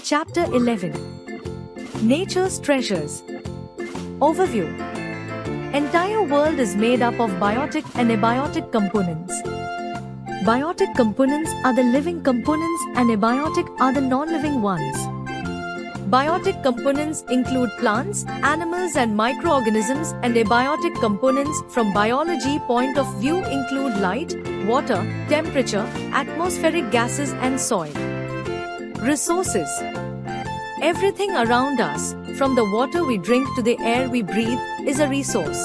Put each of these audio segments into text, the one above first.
Chapter 11. Nature's Treasures. Overview. Entire world is made up of biotic and abiotic components. Biotic components are the living components and abiotic are the non-living ones. Biotic components include plants, animals and microorganisms, and abiotic components from biology point of view include light, water, temperature, atmospheric gases and soil. Resources. Everything around us, from the water we drink to the air we breathe, is a resource.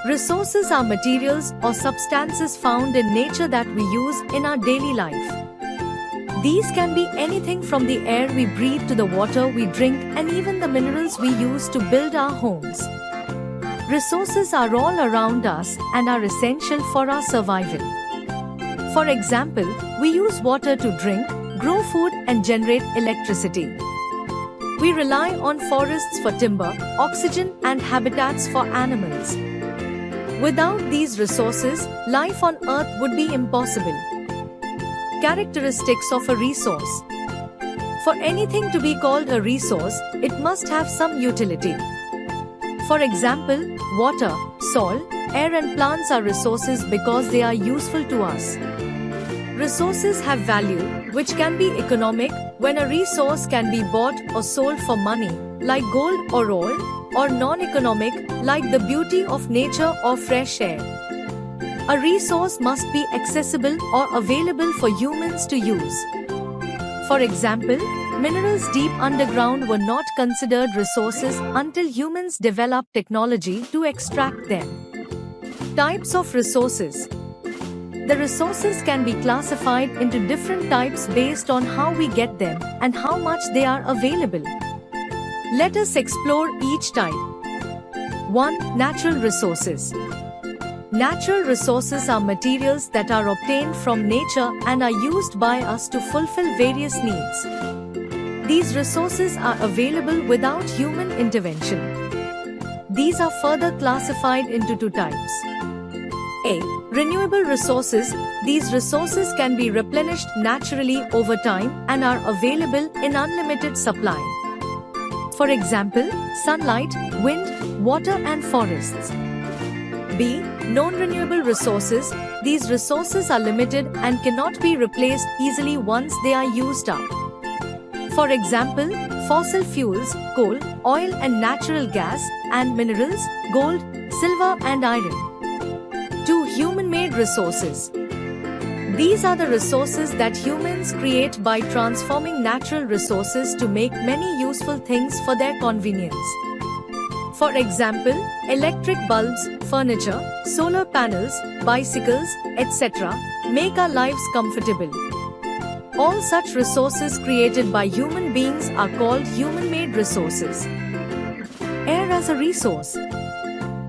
Resources are materials or substances found in nature that we use in our daily life. These can be anything from the air we breathe to the water we drink and even the minerals we use to build our homes. Resources are all around us and are essential for our survival. For example, we use water to drink, grow food and generate electricity. We rely on forests for timber, oxygen and habitats for animals. Without these resources, life on Earth would be impossible. Characteristics of a resource. For anything to be called a resource, it must have some utility. For example, water, soil, air and plants are resources because they are useful to us. Resources have value, which can be economic, when a resource can be bought or sold for money, like gold or oil, or non-economic, like the beauty of nature or fresh air. A resource must be accessible or available for humans to use. For example, minerals deep underground were not considered resources until humans developed technology to extract them. Types of resources. The resources can be classified into different types based on how we get them and how much they are available. Let us explore each type. 1. Natural resources. Natural resources are materials that are obtained from nature and are used by us to fulfill various needs. These resources are available without human intervention. These are further classified into two types. A. Renewable resources. These resources can be replenished naturally over time and are available in unlimited supply. For example, sunlight, wind, water and forests. B. Non-renewable resources. These resources are limited and cannot be replaced easily once they are used up. For example, fossil fuels, coal, oil and natural gas, and minerals, gold, silver and iron. 2. Human-made resources. These are the resources that humans create by transforming natural resources to make many useful things for their convenience. For example, electric bulbs, furniture, solar panels, bicycles, etc. make our lives comfortable. All such resources created by human beings are called human-made resources. Air as a resource.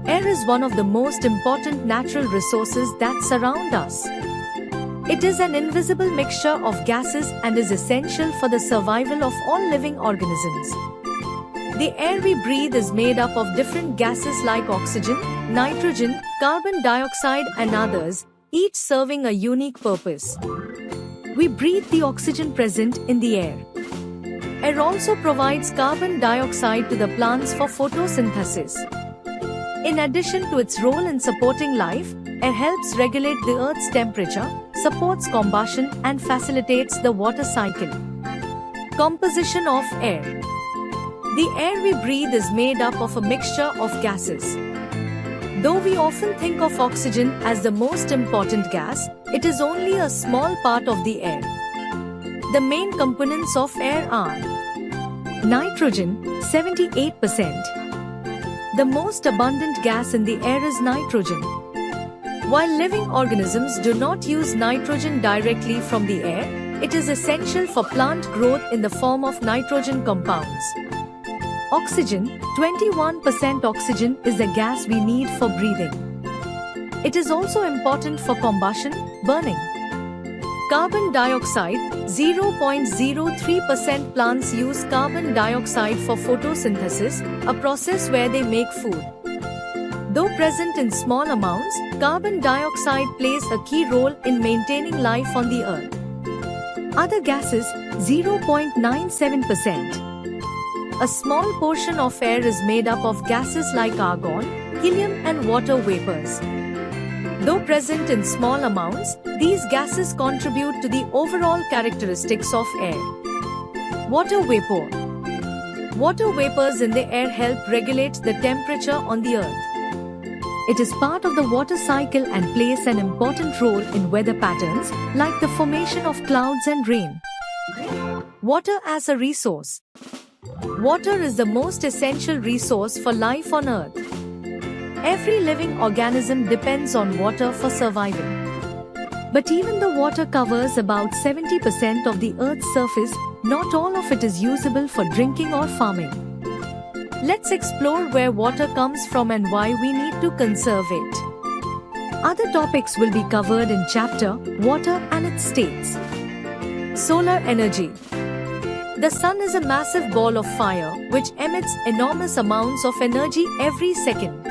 Air is one of the most important natural resources that surround us. It is an invisible mixture of gases and is essential for the survival of all living organisms. The air we breathe is made up of different gases like oxygen, nitrogen, carbon dioxide and others, each serving a unique purpose. We breathe the oxygen present in the air. Air also provides carbon dioxide to the plants for photosynthesis. In addition to its role in supporting life, air helps regulate the Earth's temperature, supports combustion and facilitates the water cycle. Composition of air. The air we breathe is made up of a mixture of gases. Though we often think of oxygen as the most important gas, it is only a small part of the air. The main components of air are nitrogen, 78%. The most abundant gas in the air is nitrogen. While living organisms do not use nitrogen directly from the air, it is essential for plant growth in the form of nitrogen compounds. Oxygen, 21% oxygen is the gas we need for breathing. It is also important for combustion, burning. Carbon dioxide, 0.03% plants use carbon dioxide for photosynthesis, a process where they make food. Though present in small amounts, carbon dioxide plays a key role in maintaining life on the Earth. Other gases, 0.97%. A small portion of air is made up of gases like argon, helium and water vapors. Though present in small amounts, these gases contribute to the overall characteristics of air. Water vapor. Water vapors in the air help regulate the temperature on the earth. It is part of the water cycle and plays an important role in weather patterns, like the formation of clouds and rain. Water as a resource. Water is the most essential resource for life on Earth. Every living organism depends on water for survival. But even though water covers about 70% of the Earth's surface, not all of it is usable for drinking or farming. Let's explore where water comes from and why we need to conserve it. Other topics will be covered in chapter Water and its States. Solar energy. The sun is a massive ball of fire which emits enormous amounts of energy every second.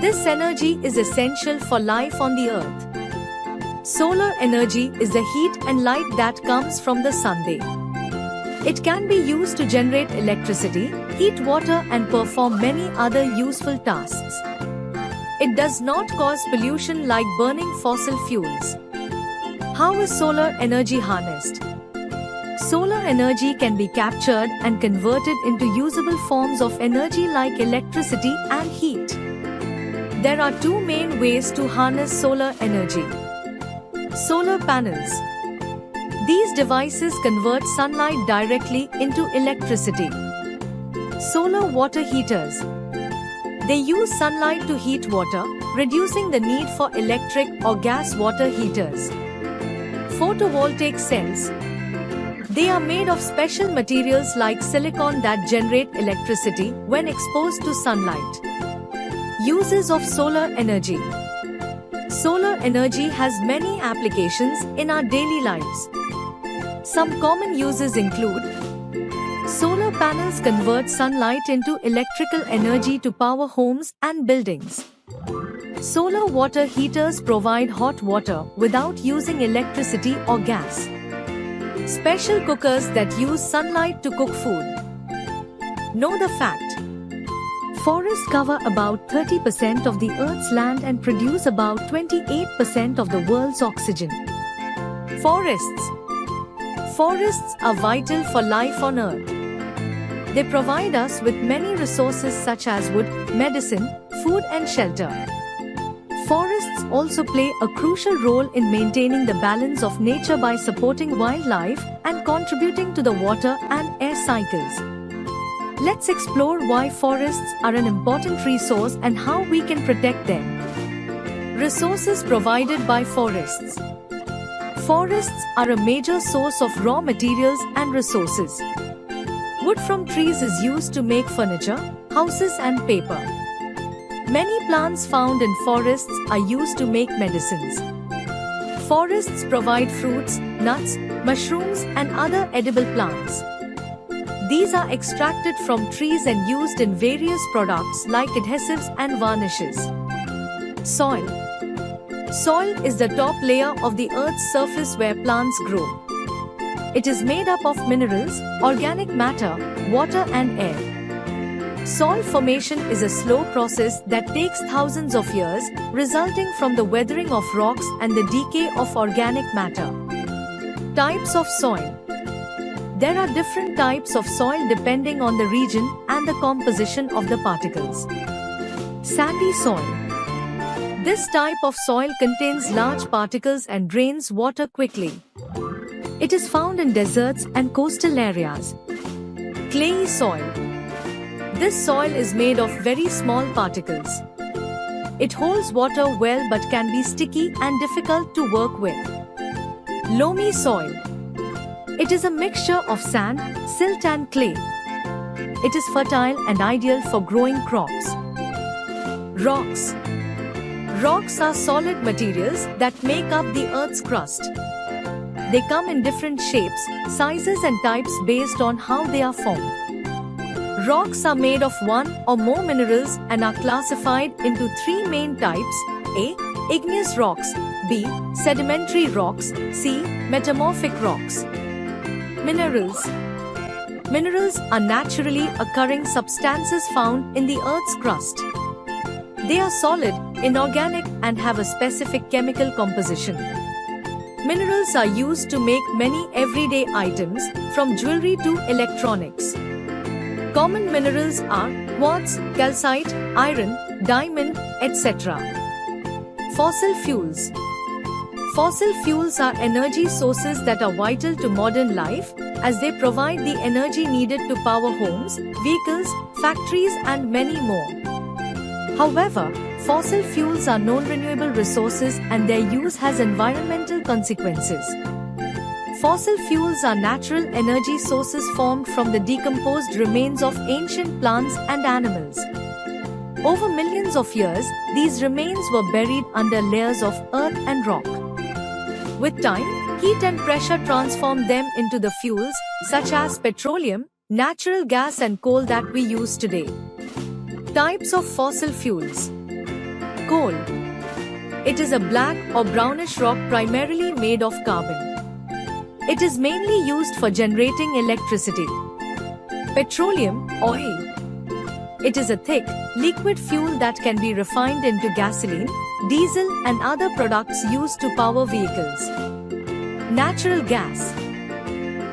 This energy is essential for life on the earth. Solar energy is the heat and light that comes from the sun. It can be used to generate electricity, heat water and perform many other useful tasks. It does not cause pollution like burning fossil fuels. How is solar energy harnessed? Solar energy can be captured and converted into usable forms of energy like electricity and heat. There are two main ways to harness solar energy. Solar panels. These devices convert sunlight directly into electricity. Solar water heaters. They use sunlight to heat water, reducing the need for electric or gas water heaters. Photovoltaic cells. They are made of special materials like silicon that generate electricity when exposed to sunlight. Uses of solar energy. Solar energy has many applications in our daily lives. Some common uses include: solar panels convert sunlight into electrical energy to power homes and buildings. Solar water heaters provide hot water without using electricity or gas. Special cookers that use sunlight to cook food. Know the fact: forests cover about 30% of the Earth's land and produce about 28% of the world's oxygen. Forests. Forests are vital for life on Earth. They provide us with many resources such as wood, medicine, food and shelter. Forests also play a crucial role in maintaining the balance of nature by supporting wildlife and contributing to the water and air cycles. Let's explore why forests are an important resource and how we can protect them. Resources provided by forests. Forests are a major source of raw materials and resources. Wood from trees is used to make furniture, houses and paper. Many plants found in forests are used to make medicines. Forests provide fruits, nuts, mushrooms and other edible plants. These are extracted from trees and used in various products like adhesives and varnishes. Soil. Soil is the top layer of the Earth's surface where plants grow. It is made up of minerals, organic matter, water and air. Soil formation is a slow process that takes thousands of years, resulting from the weathering of rocks and the decay of organic matter. Types of soil. There are different types of soil depending on the region and the composition of the particles. Sandy soil. This type of soil contains large particles and drains water quickly. It is found in deserts and coastal areas. Clayey soil. This soil is made of very small particles. It holds water well but can be sticky and difficult to work with. Loamy soil. It is a mixture of sand, silt and clay. It is fertile and ideal for growing crops. Rocks. Rocks are solid materials that make up the Earth's crust. They come in different shapes, sizes and types based on how they are formed. Rocks are made of one or more minerals and are classified into three main types: A. Igneous rocks, B. Sedimentary rocks, C. Metamorphic rocks. Minerals. Minerals are naturally occurring substances found in the Earth's crust. They are solid, inorganic, and have a specific chemical composition. Minerals are used to make many everyday items, from jewelry to electronics. Common minerals are quartz, calcite, iron, diamond, etc. Fossil fuels. Fossil fuels are energy sources that are vital to modern life, as they provide the energy needed to power homes, vehicles, factories, and many more. However, fossil fuels are non-renewable resources and their use has environmental consequences. Fossil fuels are natural energy sources formed from the decomposed remains of ancient plants and animals. Over millions of years, these remains were buried under layers of earth and rock. With time, heat and pressure transformed them into the fuels, such as petroleum, natural gas and coal that we use today. Types of fossil fuels. Coal. It is a black or brownish rock primarily made of carbon. It is mainly used for generating electricity. Petroleum, oil. It is a thick, liquid fuel that can be refined into gasoline, diesel, and other products used to power vehicles. Natural gas.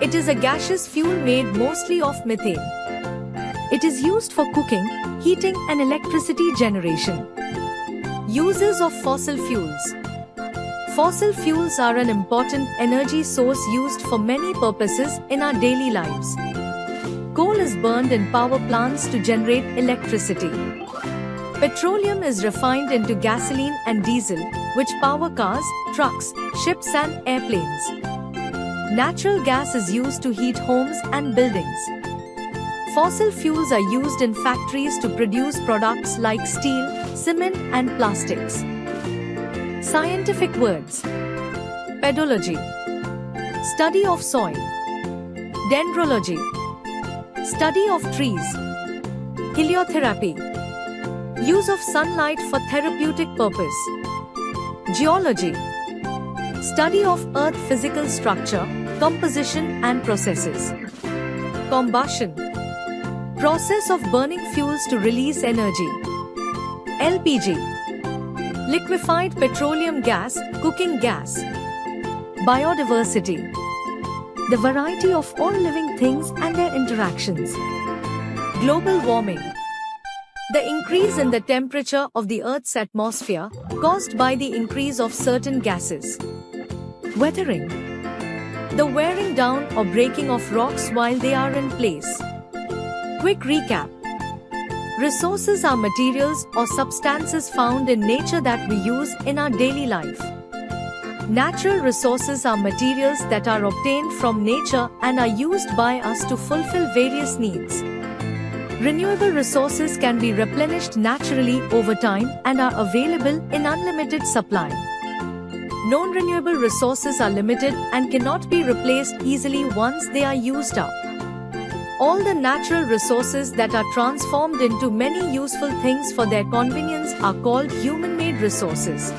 It is a gaseous fuel made mostly of methane. It is used for cooking, heating, and electricity generation. Uses of fossil fuels. Fossil fuels are an important energy source used for many purposes in our daily lives. Coal is burned in power plants to generate electricity. Petroleum is refined into gasoline and diesel, which power cars, trucks, ships, and airplanes. Natural gas is used to heat homes and buildings. Fossil fuels are used in factories to produce products like steel, cement, and plastics. Scientific words. Pedology. Study of soil. Dendrology. Study of trees. Heliotherapy. Use of sunlight for therapeutic purpose. Geology. Study of Earth physical structure, composition and processes. Combustion. Process of burning fuels to release energy. LPG. Liquefied petroleum gas, cooking gas. Biodiversity. The variety of all living things and their interactions. Global warming. The increase in the temperature of the Earth's atmosphere, caused by the increase of certain gases. Weathering. The wearing down or breaking of rocks while they are in place. Quick recap. Resources are materials or substances found in nature that we use in our daily life. Natural resources are materials that are obtained from nature and are used by us to fulfill various needs. Renewable resources can be replenished naturally over time and are available in unlimited supply. Non-renewable resources are limited and cannot be replaced easily once they are used up. All the natural resources that are transformed into many useful things for their convenience are called human-made resources.